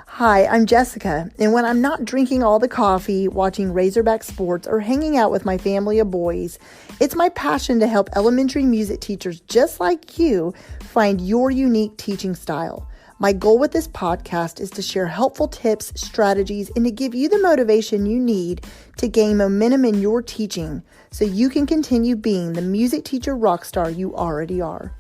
Hi, I'm Jessica, and when I'm not drinking all the coffee, watching Razorback sports, or hanging out with my family of boys, it's my passion to help elementary music teachers just like you find your unique teaching style. My goal with this podcast is to share helpful tips, strategies, and to give you the motivation you need to gain momentum in your teaching so you can continue being the music teacher rock star you already are.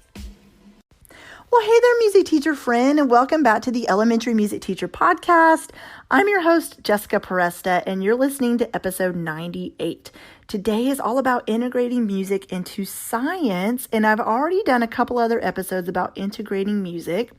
Well, hey there, music teacher friend, and welcome back to the Elementary Music Teacher Podcast. I'm your host, Jessica Peresta, and you're listening to episode 98. Today is all about integrating music into science, and I've already done a couple other episodes about integrating music.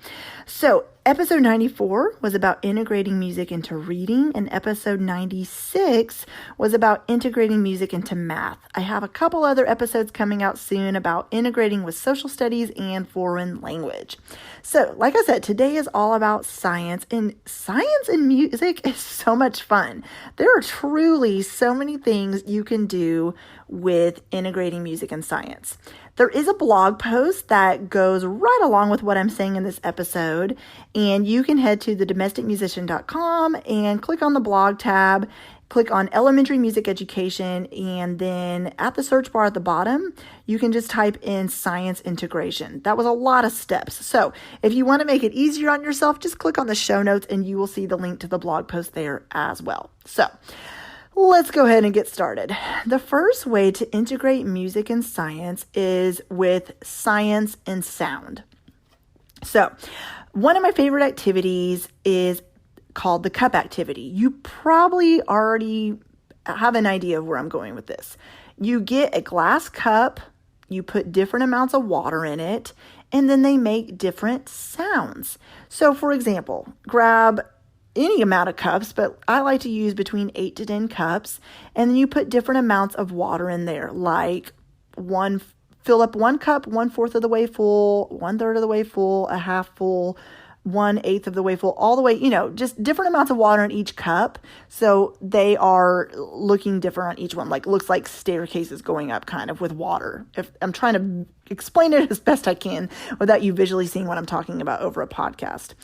So, episode 94 was about integrating music into reading, and episode 96 was about integrating music into math. I have a couple other episodes coming out soon about integrating with social studies and foreign language. So, like I said, today is all about science, and science and music is so much fun. There are truly so many things you can do with integrating music and science. There is a blog post that goes right along with what I'm saying in this episode, and you can head to thedomesticmusician.com and click on the blog tab, click on elementary music education, and then at the search bar at the bottom, you can just type in science integration. That was a lot of steps. So if you want to make it easier on yourself, just click on the show notes and you will see the link to the blog post there as well. So let's go ahead and get started. The first way to integrate music and science is with science and sound. So one of my favorite activities is called the cup activity. You probably already have an idea of where I'm going with this. You get a glass cup, you put different amounts of water in it, and then they make different sounds. So for example, grab any amount of cups, but I like to use between 8 to 10 cups, and then you put different amounts of water in there, like fill up one cup 1/4 of the way full, 1/3 of the way full, a half full, 1/8 of the way full, all the way, just different amounts of water in each cup. So they are looking different on each one, like looks like staircases going up kind of with water. If I'm trying to explain it as best I can without you visually seeing what I'm talking about over a podcast.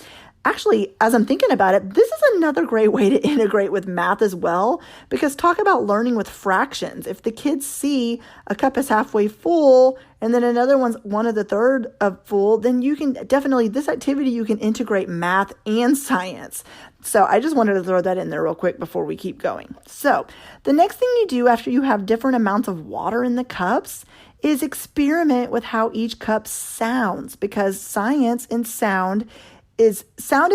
Actually, as I'm thinking about it, this is another great way to integrate with math as well, because talk about learning with fractions. If the kids see a cup is halfway full and then another one's 1/3 of full, then you can definitely, this activity, you can integrate math and science. So I just wanted to throw that in there real quick before we keep going. So the next thing you do after you have different amounts of water in the cups is experiment with how each cup sounds, because science and sound is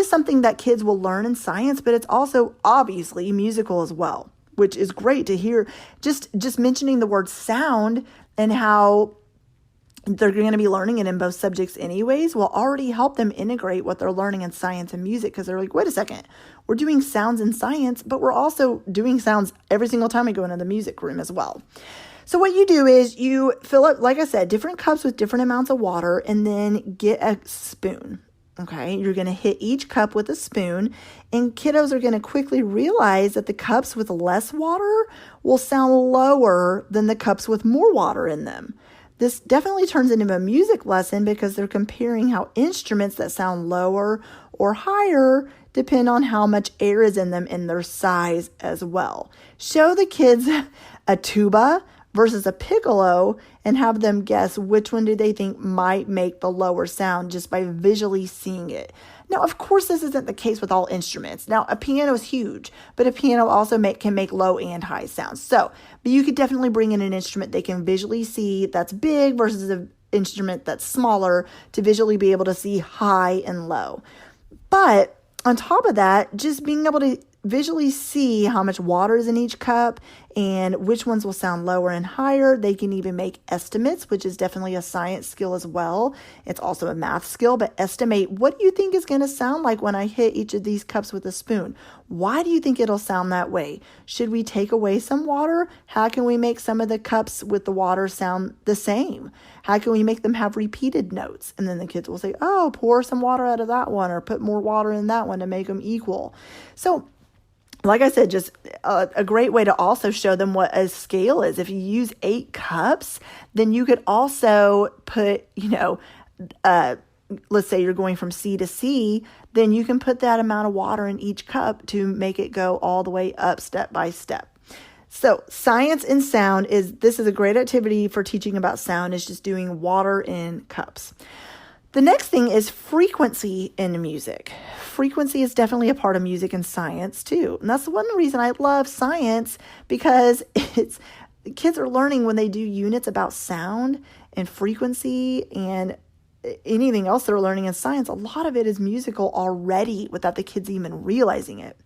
something that kids will learn in science, but it's also obviously musical as well, which is great to hear. Just mentioning the word sound and how they're going to be learning it in both subjects anyways will already help them integrate what they're learning in science and music, because they're like, wait a second, we're doing sounds in science, but we're also doing sounds every single time we go into the music room as well. So what you do is you fill up, like I said, different cups with different amounts of water, and then get a spoon. Okay, you're going to hit each cup with a spoon, and kiddos are going to quickly realize that the cups with less water will sound lower than the cups with more water in them. This definitely turns into a music lesson because they're comparing how instruments that sound lower or higher depend on how much air is in them and their size as well. Show the kids a tuba versus a piccolo and have them guess which one do they think might make the lower sound just by visually seeing it. Now, of course, this isn't the case with all instruments. Now, a piano is huge, but a piano also can make low and high sounds. But you could definitely bring in an instrument they can visually see that's big versus an instrument that's smaller to visually be able to see high and low. But on top of that, just being able to visually see how much water is in each cup and which ones will sound lower and higher. They can even make estimates, which is definitely a science skill as well. It's also a math skill, but estimate, what do you think is going to sound like when I hit each of these cups with a spoon? Why do you think it'll sound that way? Should we take away some water? How can we make some of the cups with the water sound the same? How can we make them have repeated notes? And then the kids will say, oh, pour some water out of that one, or put more water in that one to make them equal. So like I said, just a great way to also show them what a scale is. If you use 8 cups, then you could also put, let's say you're going from C to C, then you can put that amount of water in each cup to make it go all the way up step by step. So science and sound this is a great activity for teaching about sound, is just doing water in cups. The next thing is frequency in music. Frequency is definitely a part of music and science too. And that's one reason I love science, because kids are learning when they do units about sound and frequency and anything else they're learning in science. A lot of it is musical already without the kids even realizing it.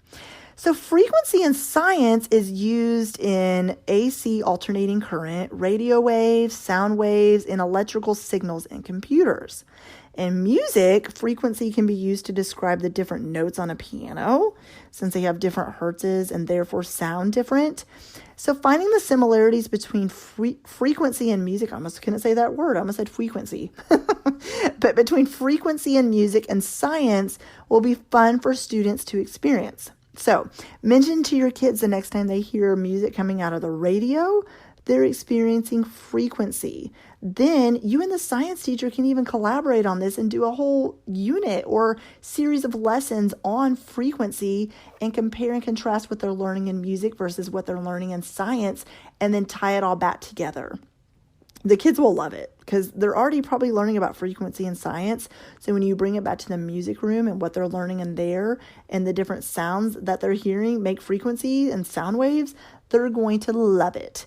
So frequency in science is used in AC alternating current, radio waves, sound waves, and electrical signals in computers. In music, frequency can be used to describe the different notes on a piano, since they have different hertzes and therefore sound different. So finding the similarities between frequency and music, I almost couldn't say that word, I almost said frequency. But between frequency and music and science will be fun for students to experience. So mention to your kids the next time they hear music coming out of the radio, they're experiencing frequency. Then you and the science teacher can even collaborate on this and do a whole unit or series of lessons on frequency and compare and contrast what they're learning in music versus what they're learning in science, and then tie it all back together. The kids will love it because they're already probably learning about frequency in science. So when you bring it back to the music room and what they're learning in there and the different sounds that they're hearing make frequency and sound waves, they're going to love it.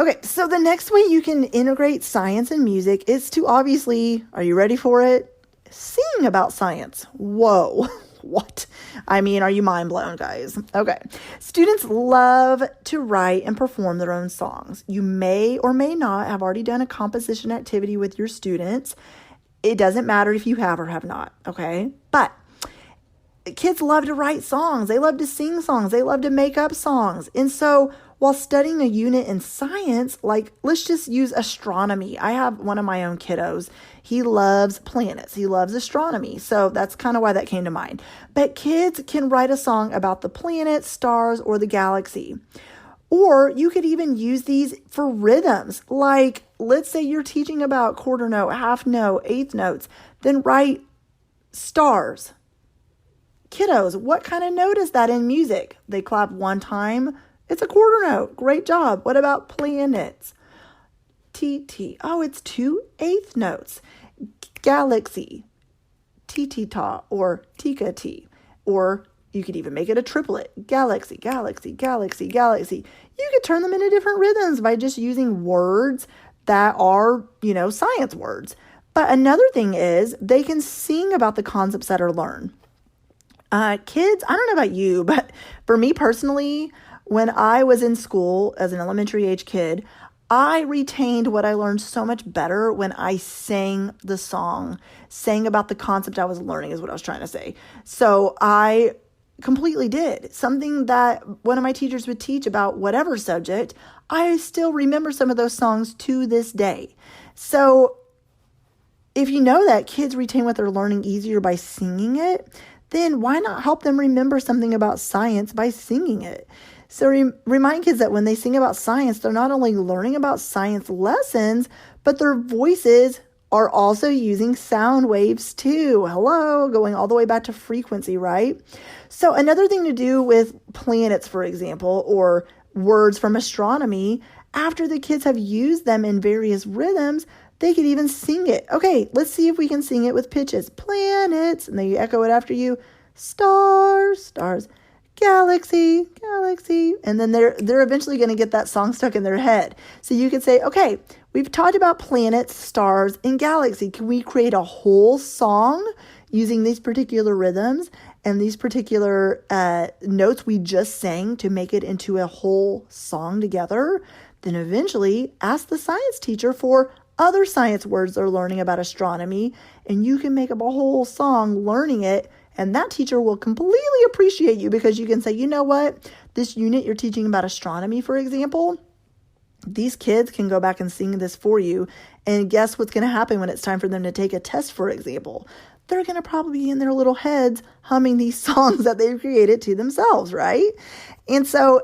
Okay, so the next way you can integrate science and music is to obviously, are you ready for it? Sing about science. Whoa. What? I mean, are you mind blown, guys? Okay. Students love to write and perform their own songs. You may or may not have already done a composition activity with your students. It doesn't matter if you have or have not, okay? But kids love to write songs. They love to sing songs. They love to make up songs. And so while studying a unit in science, like let's just use astronomy. I have one of my own kiddos. He loves planets. He loves astronomy. So that's kind of why that came to mind. But kids can write a song about the planets, stars, or the galaxy. Or you could even use these for rhythms. Like let's say you're teaching about quarter note, half note, eighth notes. Then write stars. Kiddos, what kind of note is that in music? They clap one time. It's a quarter note. Great job. What about planets? T. Oh, it's 2 eighth notes. Galaxy. T-ta or tika-t. Or you could even make it a triplet. Galaxy, galaxy, galaxy, galaxy. You could turn them into different rhythms by just using words that are, science words. But another thing is they can sing about the concepts that are learned. Kids, I don't know about you, but for me personally, when I was in school as an elementary age kid, I retained what I learned so much better when I sang the song, sang about the concept I was learning is what I was trying to say. So I completely did. Something that one of my teachers would teach about whatever subject, I still remember some of those songs to this day. So if you know that kids retain what they're learning easier by singing it, then why not help them remember something about science by singing it? So remind kids that when they sing about science, they're not only learning about science lessons, but their voices are also using sound waves too. Hello, going all the way back to frequency, right? So another thing to do with planets, for example, or words from astronomy, after the kids have used them in various rhythms, they could even sing it. Okay, let's see if we can sing it with pitches. Planets, and then you echo it after you. Stars, stars. Galaxy, galaxy. And then they're eventually going to get that song stuck in their head. So you could say, okay, we've talked about planets, stars, and galaxy. Can we create a whole song using these particular rhythms and these particular notes we just sang to make it into a whole song together? Then eventually ask the science teacher for other science words they're learning about astronomy, and you can make up a whole song learning it. And that teacher will completely appreciate you because you can say, you know what, this unit you're teaching about astronomy, for example, these kids can go back and sing this for you. And guess what's going to happen when it's time for them to take a test, for example? They're going to probably be in their little heads humming these songs that they've created to themselves, right? And so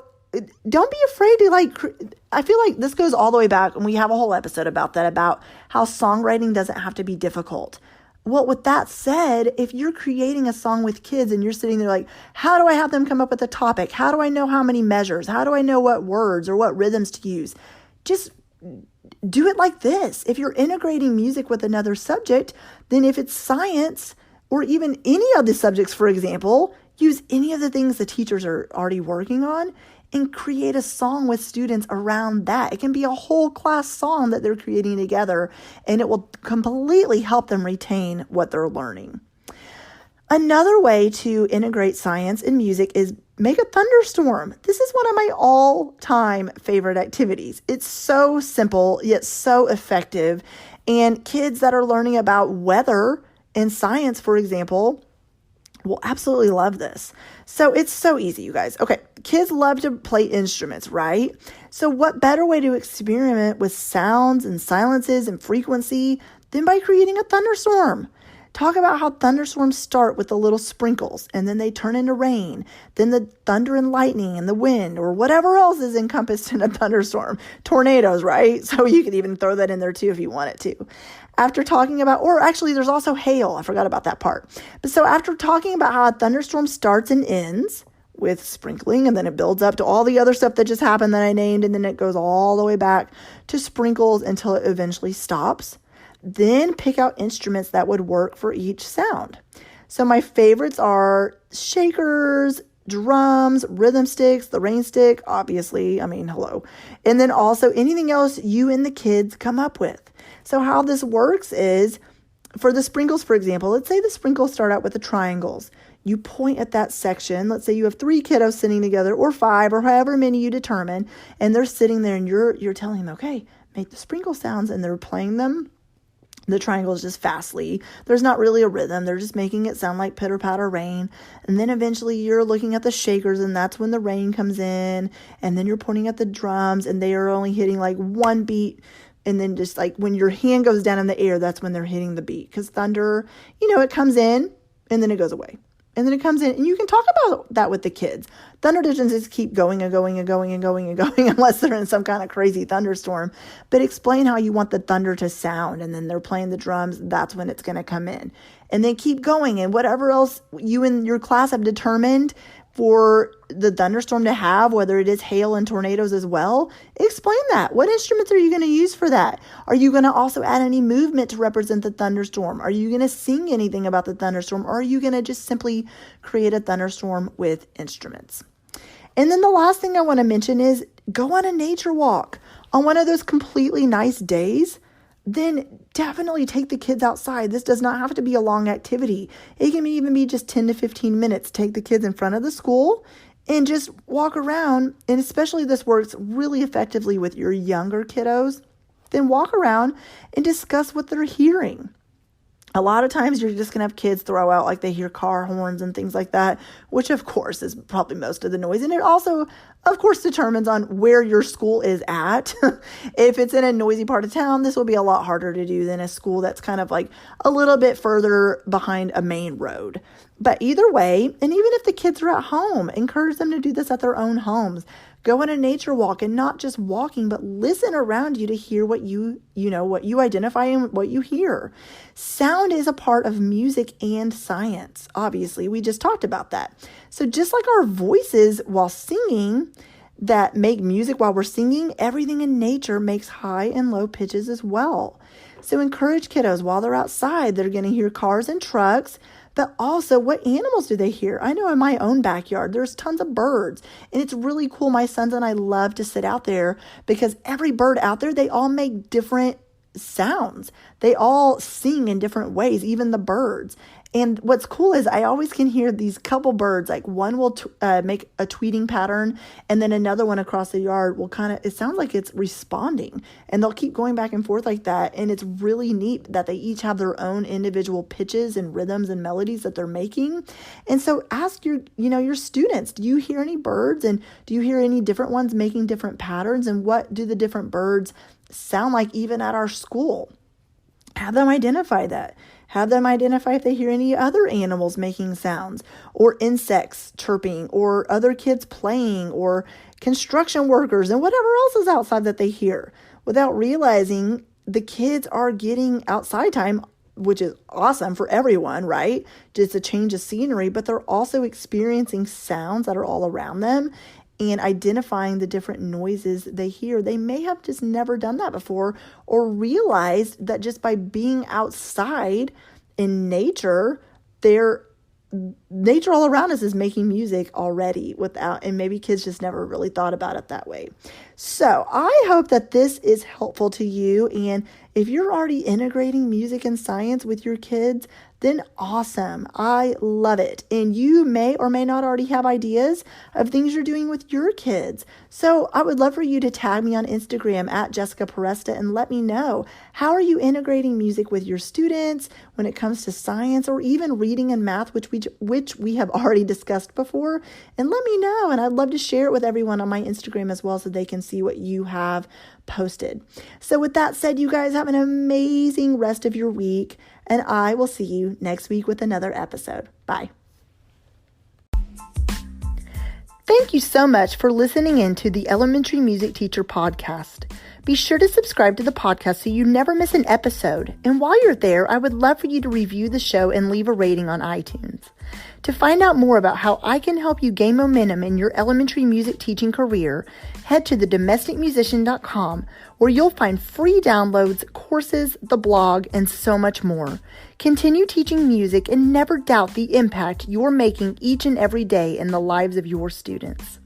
don't be afraid to I feel like this goes all the way back, and we have a whole episode about that, about how songwriting doesn't have to be difficult. Well, with that said, if you're creating a song with kids and you're sitting there like, how do I have them come up with a topic? How do I know how many measures? How do I know what words or what rhythms to use? Just do it like this. If you're integrating music with another subject, then if it's science or even any of the subjects, for example, use any of the things the teachers are already working on and create a song with students around that. It can be a whole class song that they're creating together, and it will completely help them retain what they're learning. Another way to integrate science and music is make a thunderstorm. This is one of my all-time favorite activities. It's so simple, yet so effective. And kids that are learning about weather and science, for example, will absolutely love this. So it's so easy, you guys. Okay, kids love to play instruments, right? So what better way to experiment with sounds and silences and frequency than by creating a thunderstorm? Talk about how thunderstorms start with the little sprinkles and then they turn into rain, then the thunder and lightning and the wind or whatever else is encompassed in a thunderstorm. Tornadoes, right? So you could even throw that in there too if you wanted to. After talking about, or actually there's also hail. I forgot about that part. But so after talking about how a thunderstorm starts and ends with sprinkling and then it builds up to all the other stuff that just happened that I named and then it goes all the way back to sprinkles until it eventually stops. Then pick out instruments that would work for each sound. So my favorites are shakers, drums, rhythm sticks, the rain stick, obviously, hello. And then also anything else you and the kids come up with. So how this works is, for the sprinkles, for example, let's say the sprinkles start out with the triangles. You point at that section. Let's say you have 3 kiddos sitting together or 5 or however many you determine, and they're sitting there and you're telling them, okay, make the sprinkle sounds, and they're playing them. The triangles just fastly. There's not really a rhythm. They're just making it sound like pitter patter rain. And then eventually you're looking at the shakers and that's when the rain comes in. And then you're pointing at the drums and they are only hitting like one beat. And then just like when your hand goes down in the air, that's when they're hitting the beat. Because thunder, it comes in and then it goes away. And then it comes in, and you can talk about that with the kids. Thunder doesn't just keep going and going and going and going and going unless they're in some kind of crazy thunderstorm. But explain how you want the thunder to sound, and then they're playing the drums. That's when it's going to come in. And then keep going, and whatever else you and your class have determined for the thunderstorm to have, whether it is hail and tornadoes as well, explain that. What instruments are you going to use for that? Are you going to also add any movement to represent the thunderstorm? Are you going to sing anything about the thunderstorm? Or are you going to just simply create a thunderstorm with instruments? And then the last thing I want to mention is go on a nature walk. On one of those completely nice days, then definitely take the kids outside. This does not have to be a long activity. It can even be just 10 to 15 minutes. Take the kids in front of the school and just walk around. And especially this works really effectively with your younger kiddos. Then walk around and discuss what they're hearing. A lot of times you're just going to have kids throw out like they hear car horns and things like that, which of course is probably most of the noise. And it also, of course, determines on where your school is at. If it's in a noisy part of town, this will be a lot harder to do than a school that's kind of like a little bit further behind a main road. But either way, and even if the kids are at home, encourage them to do this at their own homes. Go on a nature walk, and not just walking, but listen around you to hear what what you identify and what you hear. Sound is a part of music and science. Obviously, we just talked about that. So just like our voices while singing that make music while we're singing, everything in nature makes high and low pitches as well. So encourage kiddos while they're outside, they're going to hear cars and trucks, but also what animals do they hear? I know in my own backyard, there's tons of birds, and it's really cool. My sons and I love to sit out there because every bird out there, they all make different sounds. They all sing in different ways, even the birds. And what's cool is I always can hear these couple birds, like one will make a tweeting pattern, and then another one across the yard will it sounds like it's responding, and they'll keep going back and forth like that. And it's really neat that they each have their own individual pitches and rhythms and melodies that they're making. And so ask your students, do you hear any birds, and do you hear any different ones making different patterns, and what do the different birds sound like even at our school? Have them identify that. Have them identify if they hear any other animals making sounds, or insects chirping, or other kids playing, or construction workers, and whatever else is outside that they hear. Without realizing, the kids are getting outside time which is awesome for everyone, right? Just a change of scenery, but they're also experiencing sounds that are all around them and identifying the different noises they hear. They may have just never done that before or realized that just by being outside in nature, nature all around us is making music already and maybe kids just never really thought about it that way. So I hope that this is helpful to you. And if you're already integrating music and science with your kids, then awesome. I love it. And you may or may not already have ideas of things you're doing with your kids. So I would love for you to tag me on Instagram at Jessica Peresta and let me know, how are you integrating music with your students when it comes to science or even reading and math, which we have already discussed before? And let me know. And I'd love to share it with everyone on my Instagram as well so they can see what you have posted. So with that said, you guys have an amazing rest of your week, and I will see you next week with another episode. Bye. Thank you so much for listening in to the Elementary Music Teacher Podcast. Be sure to subscribe to the podcast so you never miss an episode. And while you're there, I would love for you to review the show and leave a rating on iTunes. To find out more about how I can help you gain momentum in your elementary music teaching career, head to thedomesticmusician.com, where you'll find free downloads, courses, the blog, and so much more. Continue teaching music and never doubt the impact you're making each and every day in the lives of your students.